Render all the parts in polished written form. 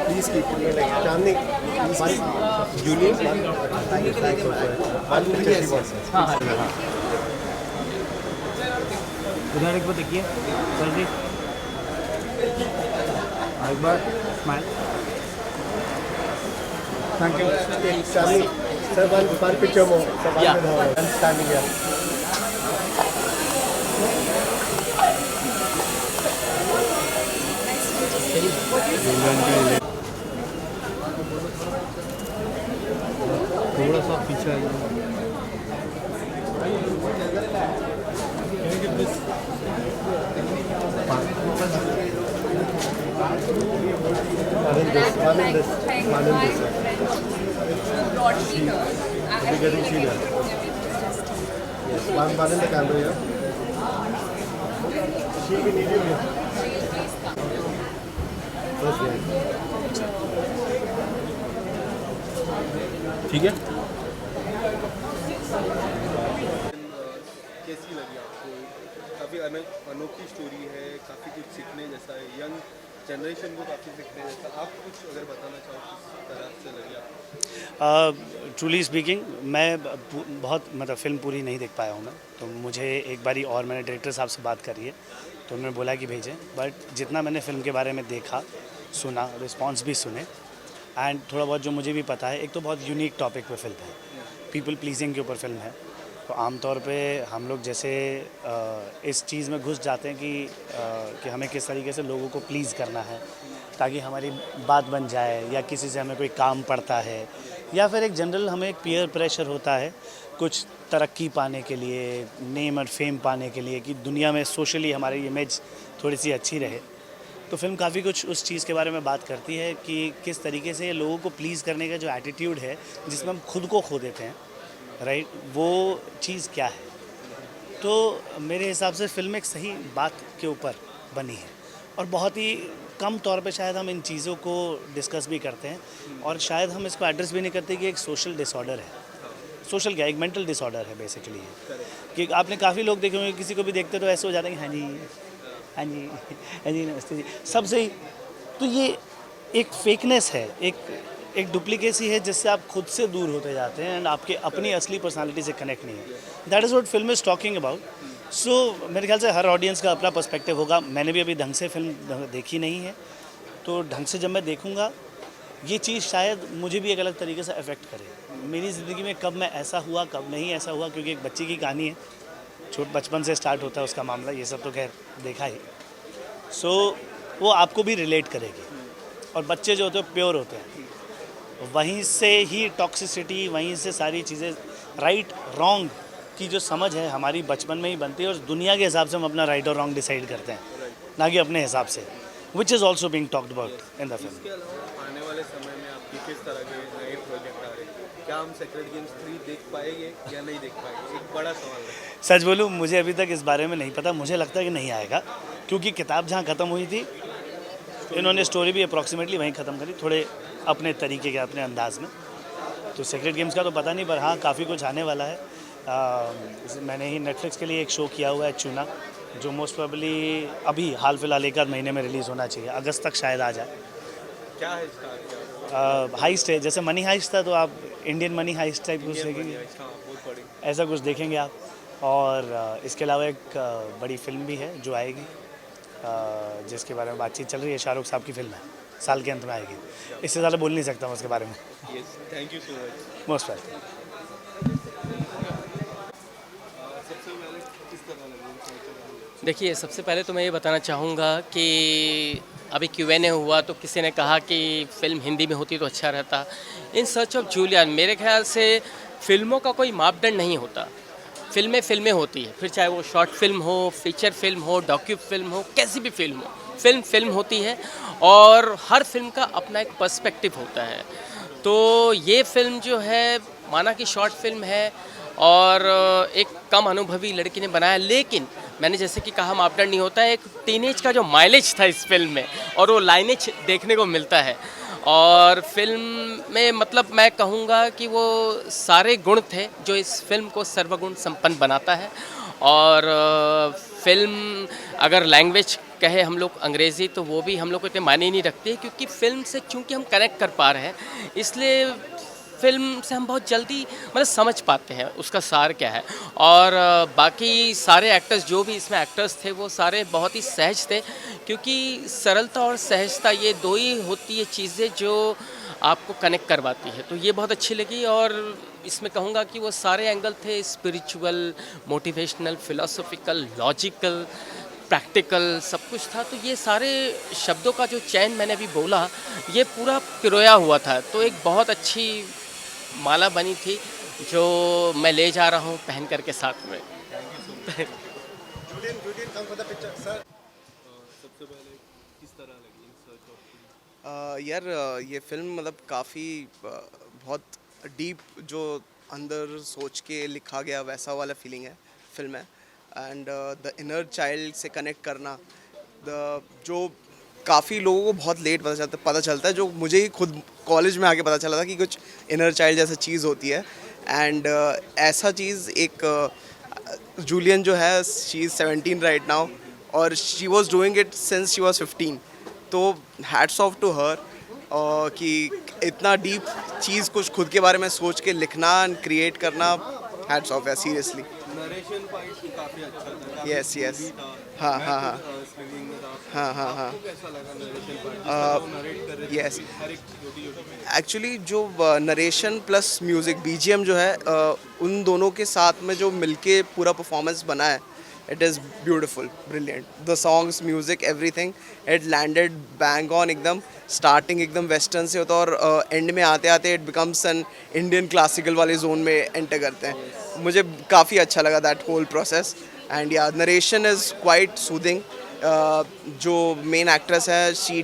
Please keep it like Chandni. Julian, one picture she wants. उधर एक बार देखिए sir ji, एक बार smile. Thank you. Chandni, sir, one picture more. Sir, one with her. I'm standing here. थोड़ा सा पीछे आइए। One in this, one in this, one in this. We're getting serious. Yes, one in the camera here. She'll be needing you. First one. ठीक है। कैसी लगी आपको? काफ़ी अनोखी स्टोरी है, काफ़ी कुछ सीखने जैसा है, यंग जनरेशन को काफ़ी सीखने जैसा। आप कुछ अगर बताना चाहो किस तरह से लगी आपको? ट्रूली स्पीकिंग, मैं बहुत मतलब फ़िल्म पूरी नहीं देख पाया हूँ मैं, तो मुझे एक बारी और मैंने डायरेक्टर साहब से बात करी है, तो उन्होंने बोला कि भेजें, बट जितना मैंने फ़िल्म के बारे में देखा, सुना, रिस्पॉन्स भी सुने, एंड थोड़ा बहुत जो मुझे भी पता है, एक तो बहुत यूनिक टॉपिक पे फिल्म है, पीपल प्लीजिंग के ऊपर फिल्म है। तो आमतौर पे हम लोग जैसे इस चीज़ में घुस जाते हैं कि हमें किस तरीके से लोगों को प्लीज़ करना है ताकि हमारी बात बन जाए, या किसी से हमें कोई काम पड़ता है, या फिर एक जनरल हमें एक पीयर प्रेशर होता है कुछ तरक्की पाने के लिए, नेम और फेम पाने के लिए, कि दुनिया में सोशली हमारी इमेज थोड़ी सी अच्छी रहे। तो फिल्म काफ़ी कुछ उस चीज़ के बारे में बात करती है कि किस तरीके से लोगों को प्लीज़ करने का जो एटीट्यूड है, जिसमें हम खुद को खो देते हैं, राइट, वो चीज़ क्या है। तो मेरे हिसाब से फिल्म एक सही बात के ऊपर बनी है, और बहुत ही कम तौर पे शायद हम इन चीज़ों को डिस्कस भी करते हैं, और शायद हम इसको एड्रेस भी नहीं करते कि एक सोशल डिसऑर्डर है। सोशल क्या, एक मेंटल डिसऑर्डर है बेसिकली है, कि आपने काफ़ी लोग देखे होंगे, किसी को भी देखते तो ऐसे हो जाते हैं कि हाँ जी, हाँ जी, हाँ जी, नमस्ते जी, सब सही। तो ये एक फेकनेस है, एक डुप्लीकेसी है, जिससे आप खुद से दूर होते जाते हैं, एंड आपके अपनी असली पर्सनालिटी से कनेक्ट नहीं है। That is what film is talking about. So मेरे ख्याल से हर ऑडियंस का अपना पर्सपेक्टिव होगा। मैंने भी अभी ढंग से फिल्म देखी नहीं है, तो ढंग से जब मैं देखूँगा, ये चीज़ शायद मुझे भी एक अलग तरीके से अफेक्ट करे। मेरी ज़िंदगी में कब मैं ऐसा हुआ, कब नहीं ऐसा हुआ, क्योंकि एक बच्चे की कहानी है, बचपन से स्टार्ट होता है उसका मामला, ये सब तो खैर देखा ही। सो वो आपको भी रिलेट करेगी, और बच्चे जो होते हैं प्योर होते हैं, वहीं से ही टॉक्सिसिटी, वहीं से सारी चीज़ें, राइट रॉन्ग की जो समझ है हमारी बचपन में ही बनती है, और दुनिया के हिसाब से हम अपना राइट और रॉन्ग डिसाइड करते हैं, ना कि अपने हिसाब से, which is also being talked about in the film. इसके अलावा आने वाले समय में आपकी किस तरह के नए प्रोजेक्ट आ रहे हैं? क्या हम सेक्रेड गेम्स 3 देख पाएंगे या नहीं देख पाएंगे? एक बड़ा सवाल है। सच बोलूँ, मुझे अभी तक इस बारे में नहीं पता। मुझे लगता है कि नहीं आएगा, क्योंकि किताब जहाँ ख़त्म हुई थी, इन्होंने स्टोरी भी अप्रॉक्सीमेटली वहीं ख़त्म करी, थोड़े अपने तरीके के, अपने अंदाज में। तो सेक्रेट गेम्स का तो पता नहीं, पर हाँ काफ़ी कुछ आने वाला है। मैंने ही नेटफ्लिक्स के लिए एक शो किया हुआ है, चूना, जो मोस्ट प्रोबेबली अभी हाल फिलहाल 1 आध महीने में रिलीज़ होना चाहिए, अगस्त तक शायद आ जाए। क्या है इसका? हाइस्ट है, जैसे मनी हाइस्ट था, तो आप इंडियन मनी हाइस्ट टाइप कुछ देखेंगे, बहुत बड़ी ऐसा कुछ देखेंगे आप। और इसके अलावा एक बड़ी फिल्म भी है जो आएगी, जिसके बारे में बातचीत चल रही है, शाहरुख साहब की फिल्म है, साल के अंत में आएगी। इससे ज़्यादा बोल नहीं सकता मैं उसके बारे में। Yes, thank you so much. Most welcome. सबसे पहले किस तरह लगी? देखिए, सबसे पहले तो मैं ये बताना चाहूँगा कि अभी Q&A हुआ तो किसी ने कहा कि फ़िल्म हिंदी में होती तो अच्छा रहता। इन सर्च ऑफ जूलियन, मेरे ख्याल से फ़िल्मों का कोई मापदंड नहीं होता। फिल्में होती है, फिर चाहे वो शॉर्ट फिल्म हो, फीचर फिल्म हो, डॉक्यू फिल्म हो, कैसी भी फिल्म हो, फिल्म होती है, और हर फिल्म का अपना एक पर्सपेक्टिव होता है। तो ये फिल्म जो है, माना कि शॉर्ट फिल्म है और एक कम अनुभवी लड़की ने बनाया, लेकिन मैंने जैसे कि कहा मापदंड नहीं होता है, एक टीनेज का जो माइलेज था इस फिल्म में, और वो लाइनेज देखने को मिलता है। और फिल्म में मतलब मैं कहूँगा कि वो सारे गुण थे जो इस फिल्म को सर्वगुण संपन्न बनाता है। और फिल्म अगर लैंग्वेज कहे हम लोग अंग्रेज़ी तो वो भी हम लोग को इतने मायने नहीं रखती है, क्योंकि फ़िल्म से चूँकि हम कनेक्ट कर पा रहे हैं इसलिए फ़िल्म से हम बहुत जल्दी मतलब समझ पाते हैं उसका सार क्या है। और बाकी सारे एक्टर्स जो भी इसमें एक्टर्स थे वो सारे बहुत ही सहज थे, क्योंकि सरलता और सहजता ये दो ही होती है चीज़ें जो आपको कनेक्ट करवाती है, तो ये बहुत अच्छी लगी। और इसमें कहूँगा कि वो सारे एंगल थे, spiritual, motivational, philosophical, logical, practical, सब कुछ था। तो ये सारे शब्दों का जो चयन मैंने अभी बोला ये पूरा पिरोया हुआ था, तो एक बहुत अच्छी माला बनी थी जो मैं ले जा रहा हूँ पहन कर के साथ में। Julian, come for the picture, sir. सबसे पहले किस तरह लगी इन सर्च ऑफ यार ये फिल्म मतलब काफ़ी बहुत डीप जो अंदर सोच के लिखा गया वैसा वाला फीलिंग है फिल्म है। एंड द इनर चाइल्ड से कनेक्ट करना द जो काफ़ी लोगों को बहुत लेट पता चलता है, जो मुझे ही खुद कॉलेज में आके पता चला था कि कुछ इनर चाइल्ड जैसा चीज़ होती है। एंड ऐसा चीज़ एक जूलियन जो है शी इज़ 17 राइट नाउ और she was doing it since she was 15, तो हैट्स ऑफ टू हर कि इतना डीप चीज़ कुछ खुद के बारे में सोच के लिखना एंड क्रिएट करना, हैट्स ऑफ है सीरियसली। नरेशन पार्ट काफ़ी अच्छा था। यस यस हाँ हाँ हाँ स्विंगिंग में था। हाँ हाँ हाँ आपको कैसा लगा नरेशन पार्ट? नरेट कर रहे थे yes. हर एक छोटी एक्चुअली जो नरेशन प्लस म्यूज़िक बीजीएम जो है उन दोनों के साथ में जो मिलके पूरा परफॉर्मेंस बना है, it is beautiful, brilliant. The songs, music, everything it landed bang on एकदम। स्टार्टिंग एकदम वेस्टर्न से होता है और एंड में आते आते it becomes an Indian classical वाले जोन में एंटर करते हैं। मुझे काफ़ी अच्छा लगा दैट होल प्रोसेस। एंड या नरेशन इज़ क्वाइट सूदिंग। जो मेन एक्ट्रेस है she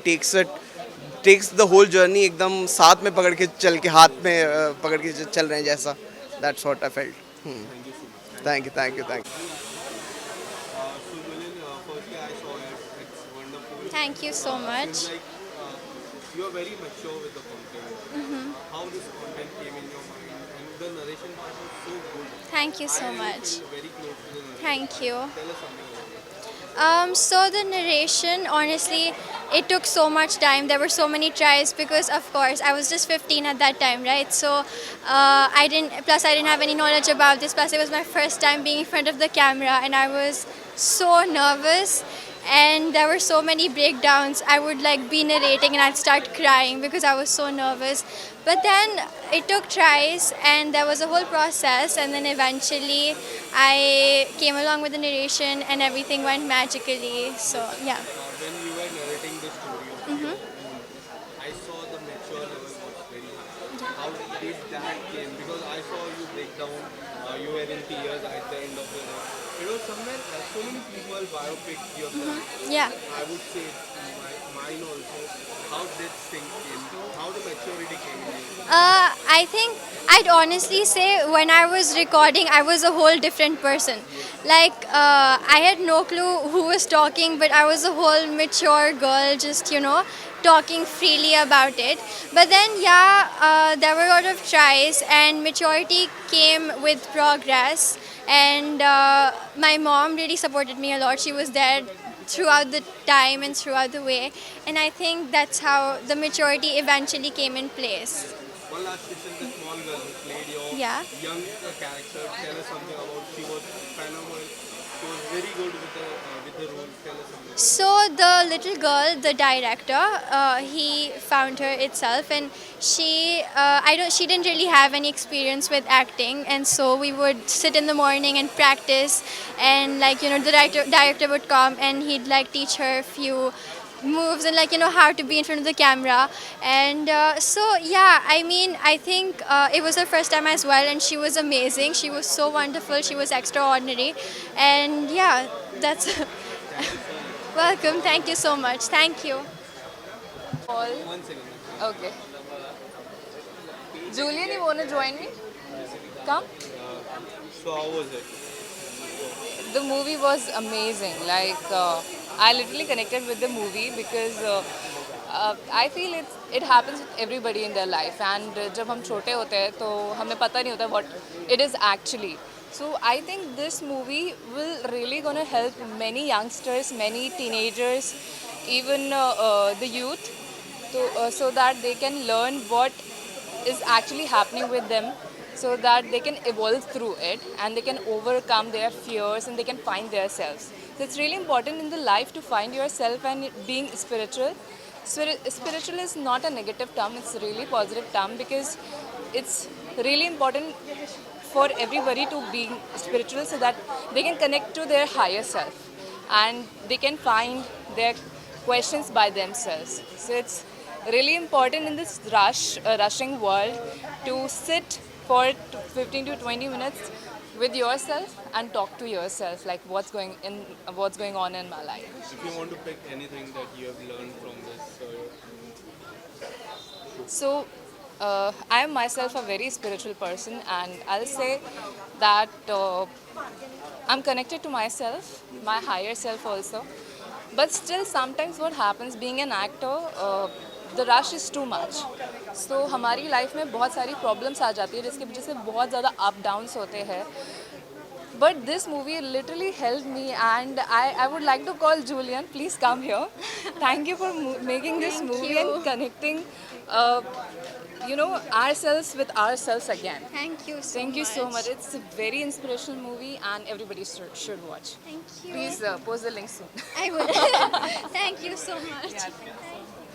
takes the whole journey एकदम साथ में पकड़ के चल के, हाथ में पकड़ के चल रहे हैं जैसा। That's what I felt. Thank you thank you thank you. So Julian, firstly I saw it. It's wonderful. Thank you so much. Like you are very mature with the content. How this content came in your mind, and the narration part was so good. Thank you so I really much. feel very close to the narration. Thank you. Tell us something about it. So the narration, honestly, it took so much time. There were so many tries because, of course, I was just 15 at that time, right? So I didn't have any knowledge about this. Plus, it was my first time being in front of the camera, and I was so nervous. And there were so many breakdowns. I would like be narrating and I'd start crying because I was so nervous. But then it took tries and there was a whole process, and then eventually I came along with the narration and everything went magically. So yeah. When you were narrating the story of your own, I saw the mature level was very high. How did that came? Because I saw you break down. You were in tears at the end of the day. It was somewhere so many people biopic you have done. Yeah. I would say mine also. How did things came? How the maturity came in you? I think I'd honestly say when I was recording, I was a whole different person. Like, I had no clue who was talking, but I was a whole mature girl, just, talking freely about it. But then, there were a lot of tries, and maturity came with progress. And my mom really supported me a lot. She was there throughout the time and throughout the way. And I think that's how the maturity eventually came in place. One last question: the small girl who played your Yeah. young character. Tell us something about. She was phenomenal. She was very good with the role. Tell us something. So the little girl, the director, he found her itself, and she didn't really have any experience with acting, and so we would sit in the morning and practice, and the director would come and he'd teach her a few moves and how to be in front of the camera. And I think it was her first time as well, and she was amazing. She was so wonderful. She was extraordinary. And that's welcome. Thank you so much. Thank you. One second. Okay. Julian, you want to join me? Come. So how was it? The movie was amazing. I literally connected with the movie because I feel it happens with everybody in their life. And जब हम छोटे होते हैं तो हमें पता नहीं होता what it is actually. So I think this movie will really gonna help many youngsters, many teenagers, even the youth, so that they can learn what is actually happening with them, so that they can evolve through it and they can overcome their fears and they can find themselves. So it's really important in the life to find yourself and being spiritual. Spiritual is not a negative term, it's a really positive term because it's really important for everybody to be spiritual so that they can connect to their higher self and they can find their questions by themselves. So it's really important in this rushing world to sit for 15 to 20 minutes with yourself and talk to yourself like what's going on in my life. If you want to pick anything that you have learned from this, So, I am myself a very spiritual person, and I'll say that I'm connected to myself, my higher self also. But still, sometimes what happens being an actor, the rush is too much. So हमारी life में बहुत सारी problems आ जाती है जिसकी वजह से बहुत ज़्यादा अप डाउन्स होते हैं. But this movie literally helped me, and I would like to call Julian. Please come here. Thank you for making this movie and connecting, ourselves with ourselves again. Thank you so Thank you much. so much. It's a very inspirational movie, and everybody should watch. Thank you. Please post the link soon. I will. Thank you so much. Yeah, thank you.